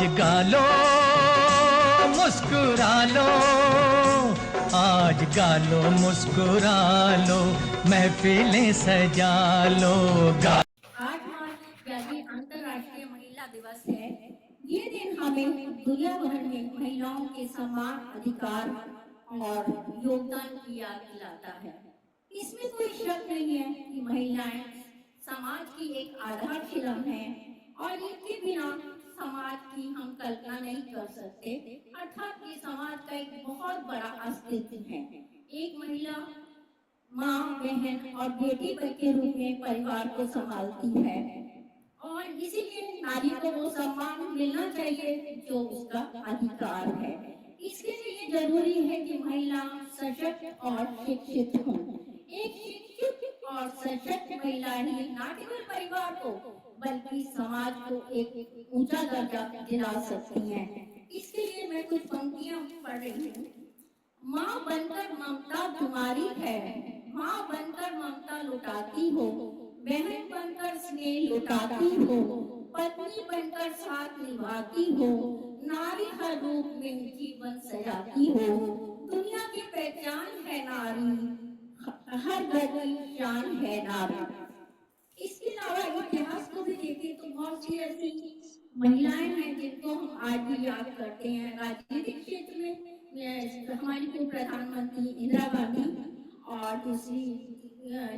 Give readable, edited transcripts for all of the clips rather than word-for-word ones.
गालो मुस्कुरा लो, आज गालो मुस्कुरा लो, महफिलें सजा लो। आज यानी अंतर्राष्ट्रीय महिला दिवस है। ये दिन हमें दुनिया भर में महिलाओं के समान अधिकार और योगदान की याद दिलाता है। इसमें कोई शक नहीं है कि महिलाएं समाज की एक आधारशिला हैं और इनके बिना समाज की हम कल्पना नहीं कर सकते। अर्थात ये समाज का एक बहुत बड़ा अस्तित्व है। एक महिला माँ, बहन और बेटी के रूप में परिवार को संभालती है और इसीलिए नारी को वो सम्मान मिलना चाहिए जो उसका अधिकार है। इसके लिए जरूरी है कि महिला सशक्त और शिक्षित हो। एक शिक्षित और सशक्त महिला ही न केवल परिवार को बल्कि समाज को एक ऊंचा दर्जा दिला सकती है। इसके लिए मैं कुछ पंक्तियां पढ़ रही हूँ। माँ बनकर ममता तुम्हारी है, माँ बनकर ममता लुटाती हो, बहन बनकर स्नेह लुटाती हो, पत्नी बनकर साथ निभाती हो, नारी हर रूप में जीवन सजाती हो। दुनिया की पहचान है नारी, हर घर की शान है नारी। इसके अलावा इतिहास को भी देखें तो बहुत सी ऐसी महिलाएं हैं जिनको हम आज भी याद करते हैं। राजनीतिक क्षेत्र में हमारी पूर्व प्रधानमंत्री इंदिरा गांधी और दूसरी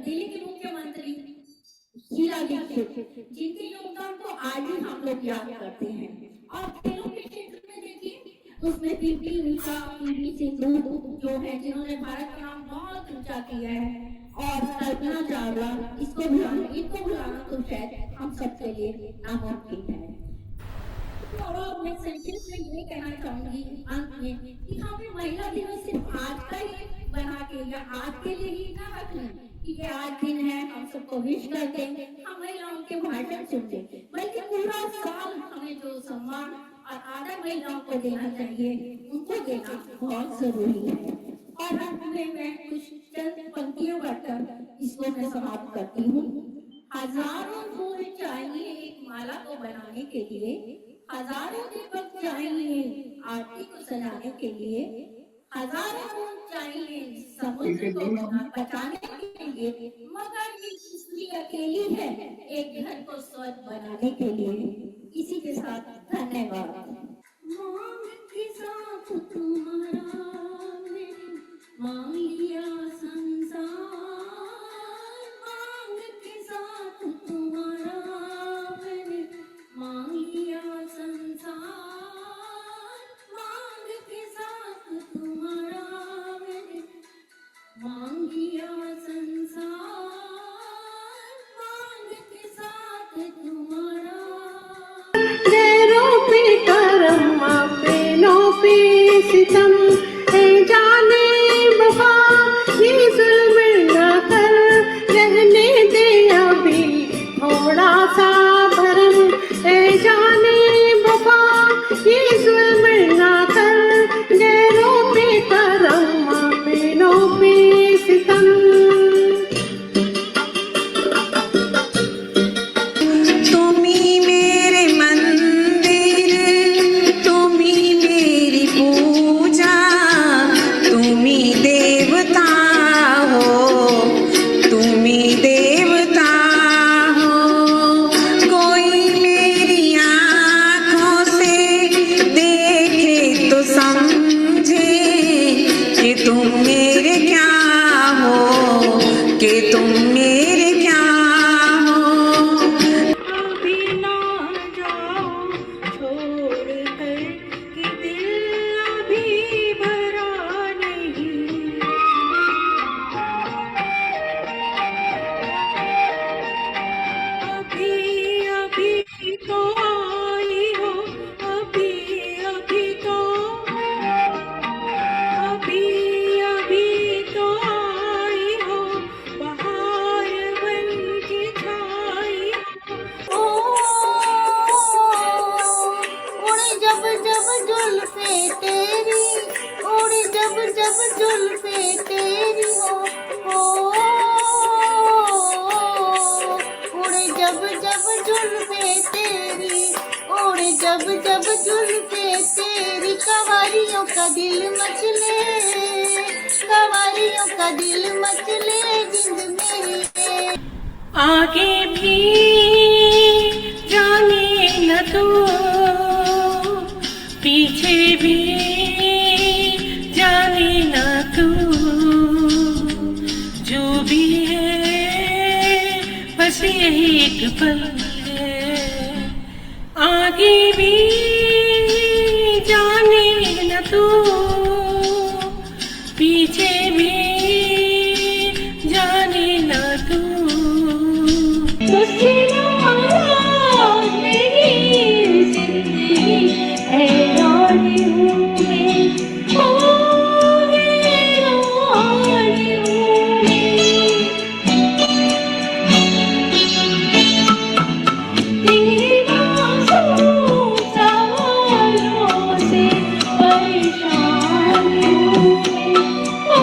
दिल्ली की मुख्यमंत्री शीला दीक्षित, जिनके योगदान को आज भी हम लोग याद करते हैं। और खेलों के क्षेत्र में देखिए उसमें पीटी उषा, पीवी सिंधु जो है जिन्होंने भारत का नाम बहुत ऊंचा किया है, और कल्पना चावला, इनको भुलाना तो शायद हम सबके लिए नामुमकिन है। और मैं संक्षेप में ये कहना चाहूंगी अंत में कि हमें महिला दिवस सिर्फ आज का ही बना के या आज के लिए ही ना रखना कि ये आज दिन है हम सबको विश कर देंगे, हम महिलाओं के भाषण सुनते, बल्कि पूरा साल हमें जो सम्मान और आदर महिलाओं को देना चाहिए उनको देना बहुत जरूरी है। और अंत में मैं कुछ चंद पंक्तियों पढ़कर इसको मैं समाप्त करती हूँ। हजारों फूल चाहिए एक माला को बनाने के लिए, हजारों दीपक चाहिए आरती को सजाने के लिए, हजारों फूल चाहिए समुद्र को बचाने के लिए, मगर ये स्त्री अकेली है एक घर को स्वर्ग बनाने के लिए। इसी के साथ धन्यवाद। मांग के साथ तुम्हारा मांग लिया संसार, मांग के साथ तुम्हारा मैंने मांग लिया संसार, मांग के साथ तुम्हारा मैंने मांग लिया संसार, मांग के साथ तुम्हारा। गैरों पे करम अपनों पे सितम है जाने वफा, ये जुल्म न कर रहने दे अभी थोड़ा सा भरम है जाने वफा, ये जुल्म न कर गैरों पे करम अपनों पे सितम। जब जब जुल्फे का दिल मचले, कवालियों का दिल मचले जिंद मेरी। आगे भी जाने न तू, पीछे भी जाने न तू, जो भी है बस यही एक पल है। आगे भी जाने न तू, पीछे भी जाने न तू। तुझसे नाराज मेरी जिंदगी हैरानी हूँ मैं, ओ हैरानी हूँ मैं। तेरे मासूम सवालों से परेशान हूँ मैं, ओ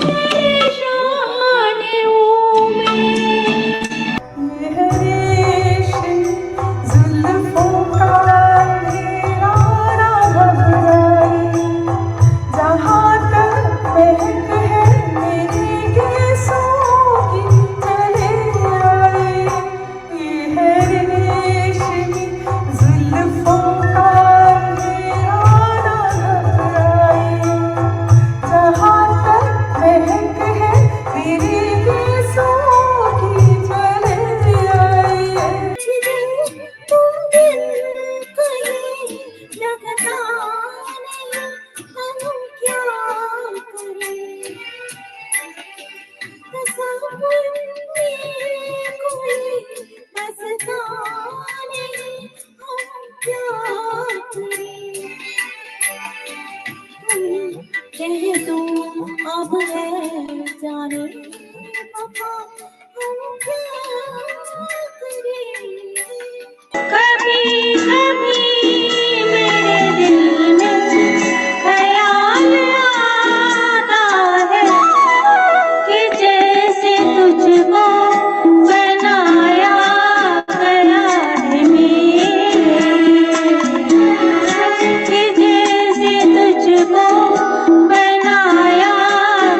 परेशान हूँ मैं। जुल्फों का अंधेरा ना घबराए, जहाँ तक महक है मेरी गैसों की चले आए। ये है रेशमी जुल्फों का अंधेरा ना घबराए, जहाँ तक महक है मेरी गैसों की चले आए। तुम दिल कहीं लगता नहीं, हम क्या करें? तसव्वुर में कोई बसता नहीं, हम क्या करें? तुम कह दो अब है जाने वफा, हम क्या करें? कभी कभी मेरे दिल में ख्याल आता है कि जैसे तुझको बनाया गया है मेरे, कि जैसे तुझको बनाया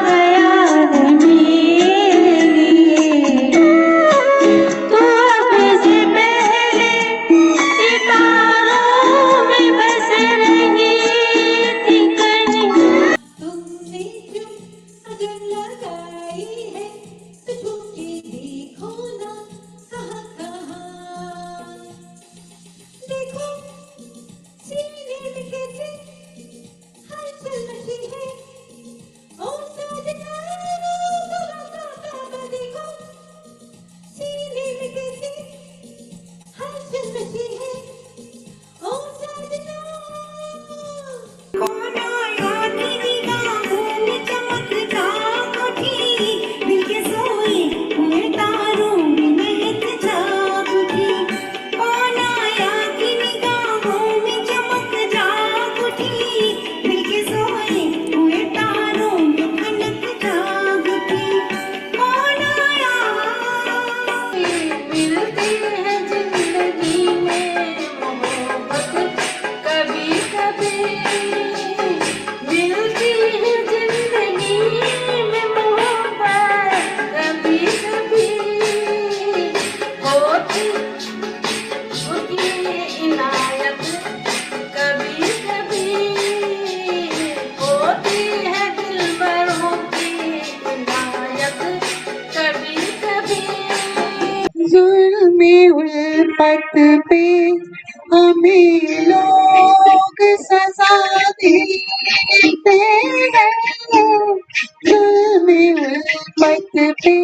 गया है मेरे लिए। तो अब से पहले सितारों में बस रही थी कहीं। तुमने जो अगर लगाई है तो छुप के देखो ना कहाँ कहाँ। देखो सीने में कैसे हलचल मची है, ओ सजना देखो सीने में कैसे हलचल मची है, ओ सजना। कौन आया कि निगाहों में चमकता उठी, दिल के सोए हुए तारों में महक जाग उठी। कौन आया कि निगाहों में चमक जाग उठी, दिल के सोए हुए तारों में खनक जाग उठी। कौन आया? मिलती है जिंदगी में मोहब्बत कभी कभी, मिलती है जिंदगी में मोहब्बत कभी कभी, होती होती है इनायत कभी कभी, होती है दिलबरों की इनायत कभी कभी। जुल्म उल्फत पे हमें लोग सजा देते हैं, जुल्म उल्फत पे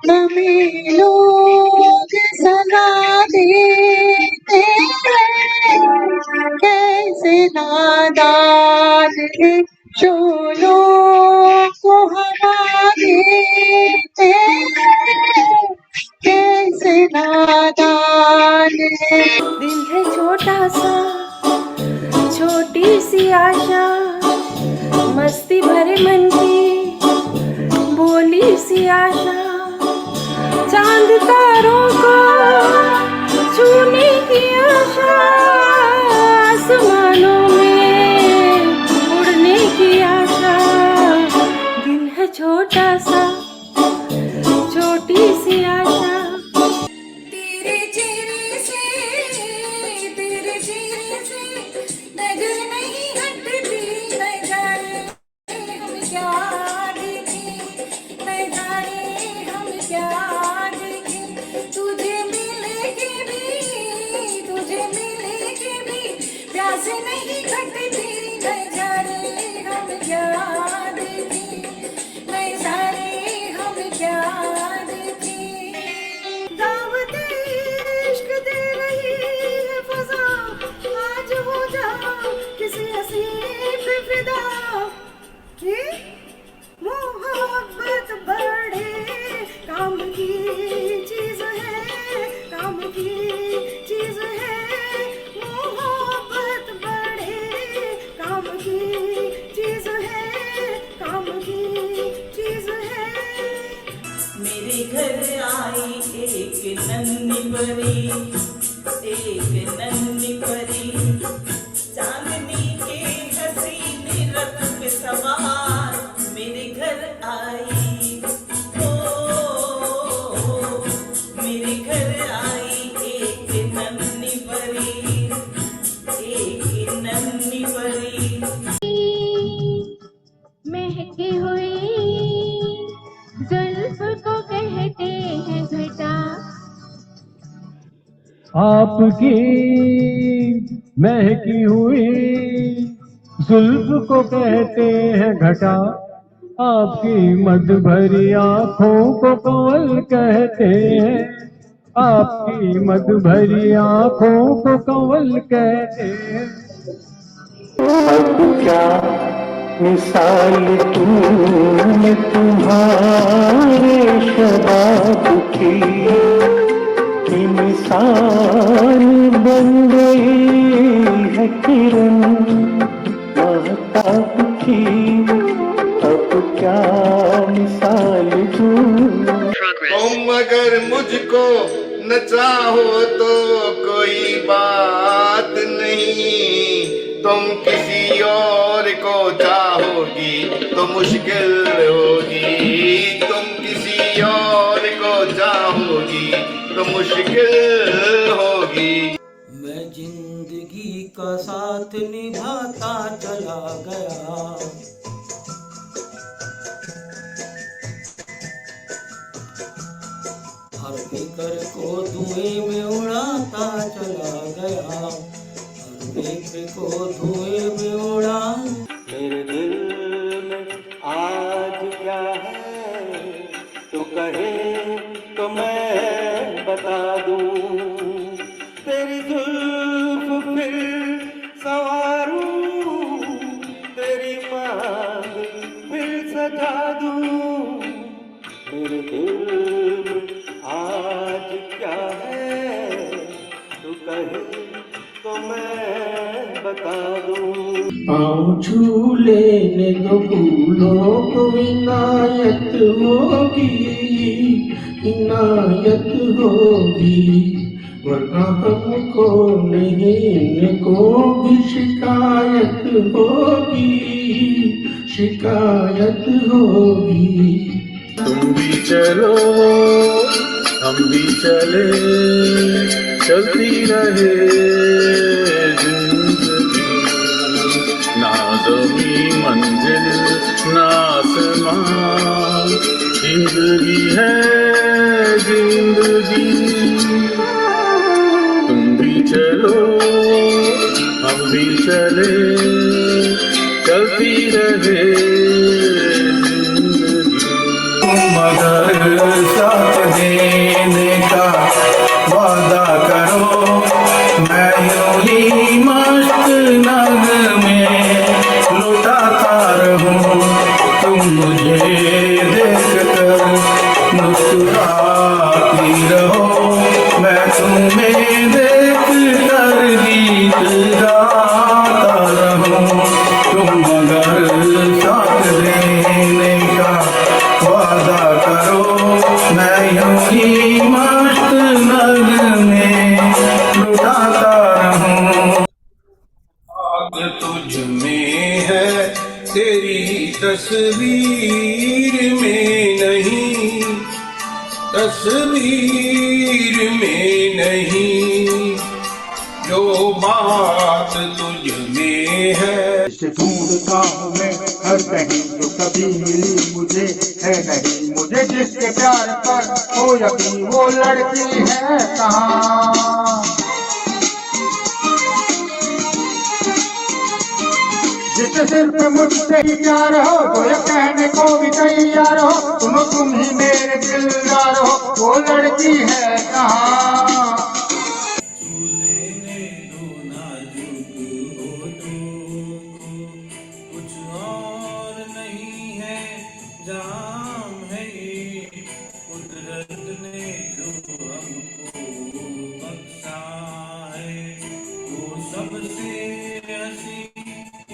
हमें लोग सजा देते हैं। कैसे नादान है शोलों को हवा देते हैं, कैसे नादान है। दिल है छोटा सा, छोटी सी आशा, मस्ती भरे मन की बोली सी आशा, चांद तारों को छूने की आशा, आसमानों में से नहीं घटती नजारे हम याद थी, नजारे हम याद थी। दावते इश्क दे रही है फजा, आज हो जा किसी हसी पे फिदा। मोहब्बत बड़े काम की चीज है, काम की चीज है। मोहब्बत बड़े काम की चीज है, काम की चीज है। मेरे घर आई एक नन्ही परी, एक नन्ही परी, चांदनी के हसीन रथ पे सवार मेरे घर आई। ओ मेरे घर आई एक नन्ही परी, एक नन्ही परी। महकी हुई जुल्फ को कहते हैं घटा। आपकी महकी हुई जुल्फ को कहते हैं घटा, आपकी मद भरी आँखों को कंवल कहते हैं, आपकी मद भरी आँखों को कंवल कहते हैं। अब क्या मिसाल तुमने तुम्हारे शबाब की, कि मिसाल बन गई है किरण महताब की। अब क्या मिसाल तुम अगर मुझको न चाहो तो कोई बात नहीं, तुम किसी और को चाहोगी तो मुश्किल होगी, तुम किसी और को चाहोगी तो मुश्किल होगी। मैं जिंदगी का साथ निभाता चला गया, हर फिक्र को धुएं में उड़ाता चला गया, हर फिक्र को धुएं में उड़ा। मेरे दिल में आज क्या है तो कहे तो मैं बता दूं, तेरी जुल्फ फिर संवारूं, तेरी मांग फिर सजा दूं। मेरे दिल में आज क्या है तो कहे तो मैं बता दूं। पाँव छू लेने दो फूलों को, इनायत होगी, इनायत होगी, वरना हमको नहीं इनको भी शिकायत होगी, शिकायत होगी। तुम भी चलो हम भी चले, चलती रहे जिंदगी, ना ज़मीं मंजिल ना आसमां, जिंदगी है जिंदगी। तुम भी चलो हम भी चले, चलती रहे मगर साथ देने का वादा करो, मैं यूं ही मस्त नग में लुटाता रहूं, तुम मुझे देखकर मुस्कुराती रहो, मैं तुम्हें देखकर गीत गाता रहूं। तुम मगर साथ देने का वादा करो, मैं यूं ही मस्त नग में लुटाता रहूं। आग तुझ में है तेरी तस्वीर में नहीं, तस्वीर में नहीं, जो बात तुझ में है। इसे ढूंढता हूँ मैं हर कहीं, जो कभी मिली मुझे है नहीं, मुझे जिसके प्यार पर हो यकीन वो लड़की है कहाँ। जिसके सिर पे मुझसे ही प्यार हो, तो ये कहने को भी तैयार हो, सुनो तुम ही मेरे दिलदार हो, वो लड़की है कहाँ। कुछ और नहीं है जाम है ये, कुदरत ने जो हमको बख्शा है, वो सबसे हसी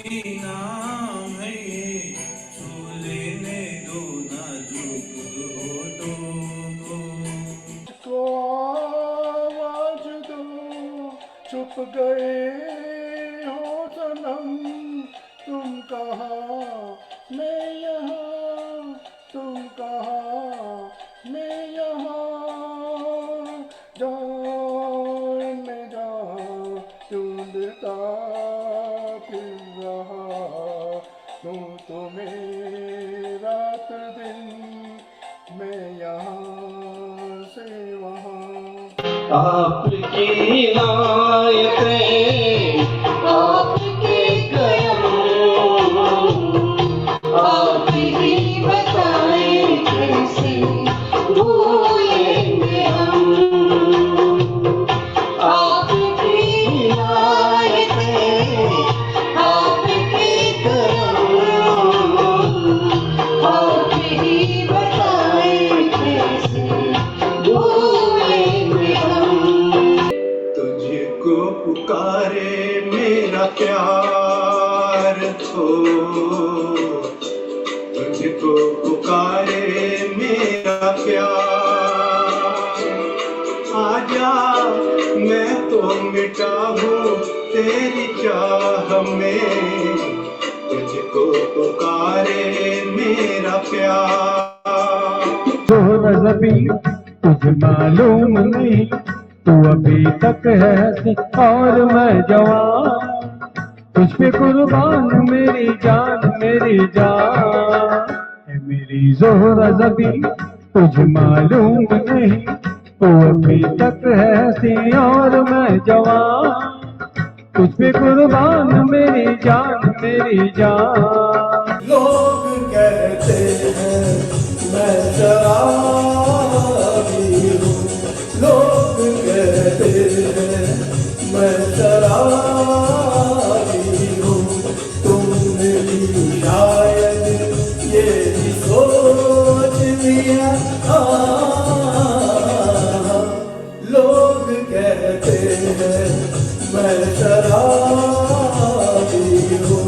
इनाम है ये, छू लेने दो नाजुक होठों को। आवाज दो, चुप गए हो सनम, तुम कहाँ मैं यहाँ, तुम कहाँ मैं यहाँ, जान में जान ढूंढता फिर रहा हूँ तुम्हें रात दिन, मैं यहाँ से वहाँ। आपकी इनायतें, आपके करम, आप ही बताएं कैसे भूलेंगे हम। आपकी इनायतें, आपके करम, आप ही बताएं कैसे भूलेंगे हम। तुझको पुकारे मेरा प्यार हो, तुझको पुकारे मेरा प्यार, आजा मैं तो मिटा हूँ तेरी चाह में, तुझको पुकारे मेरा प्यार। ज़ोहरा-ज़बी तुझे मालूम नहीं, तू अभी तक है हंसी और मैं जवान, तुझ पे कुर्बान मेरी जान मेरी जान है मेरी ज़ोहरा-ज़बी, तुझे मालूम नहीं, तू अभी तक है हंसी और मैं जवान, तुझ पे कुर्बान मेरी जान मेरी जान। लोग कहते हैं मैं शराबी हूँ, लोग कहते हैं मैं शराबी हूँ, तुमने भी शायद ये भी सोच लिया। लोग कहते हैं मैं शराबी हूँ।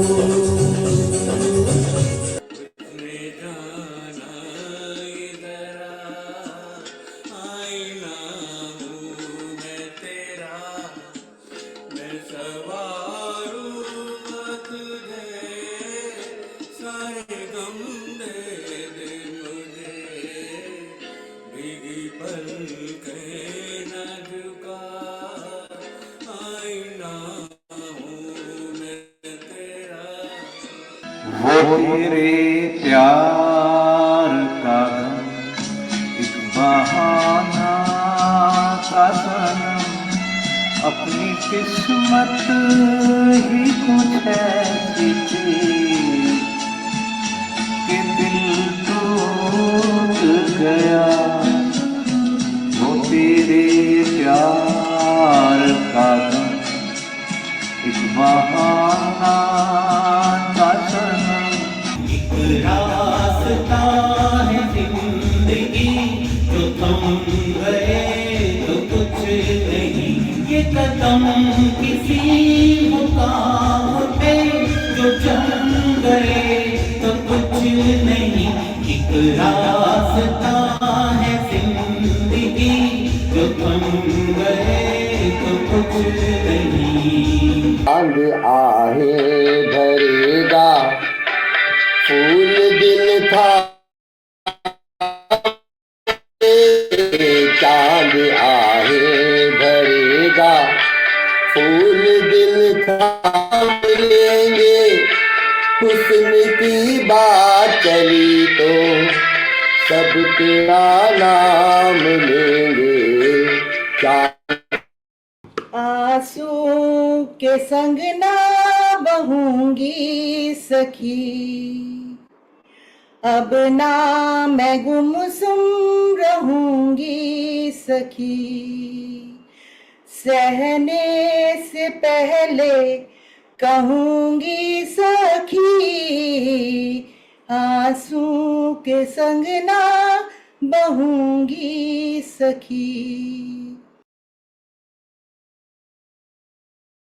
वो तेरे प्यार का एक बहाना था सनम, अपनी किस्मत ही कुछ ऐसी थी कि दिल टूट गया। वो तेरे प्यार का एक बहाना था सनम। एक रास्ता है जिंदगी, जो थम गए तो कुछ नहीं, ये कदम किसी मुकाम पे जो जम गए तो कुछ नहीं। एक रास्ता है जिंदगी, जो थम गए तो कुछ नहीं। चांद आहे भरेगा, फूल दिल था चांद आहे भरेगा, फूल दिल था मिलेंगे, हुस्न की बात चली तो सब तेरा नाम लेंगे। आंसू के संग ना बहूंगी सखी। अब ना मैं गुमसुम रहूंगी सखी। सहने से पहले कहूंगी सखी, आंसू के संग ना बहूंगी सखी।